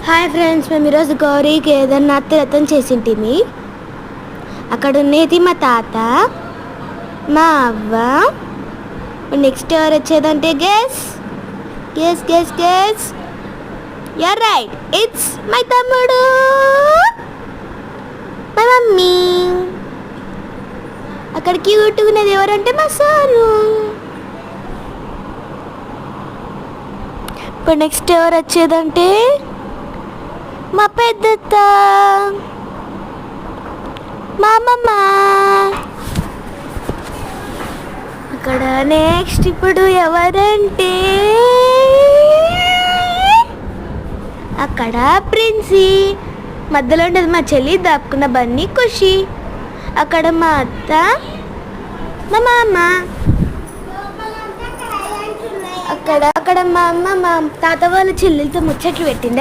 Hi friends, మేము ఈరోజు గౌరీ కేదార్నాథ్ రథం చేసింటిమి. అక్కడ ఉన్నది మా తాత, మా అవ్వ. నెక్స్ట్ ఎవరు వచ్చేదంటే guess guess guess guess you're right, it's my తమ్ముడు, మై మమ్మీ. అక్కడ క్యూట్గా ఉన్నది ఎవరంటే మా సారు. ఇప్పుడు నెక్స్ట్ ఎవరు వచ్చేదంటే మా పెద్దత్త, మా అమ్మమ్మ. అక్కడ నెక్స్ట్ ఇప్పుడు ఎవరంటే అక్కడ ప్రిన్సీ. మధ్యలో ఉండేది మా చెల్లి, దాపుకున్న బన్నీ ఖుషి. అక్కడ మా అత్త, మా మామ. అక్కడ మా అమ్మ మా తాత వాళ్ళ చెల్లెలతో ముచ్చట్లు పెట్టింది.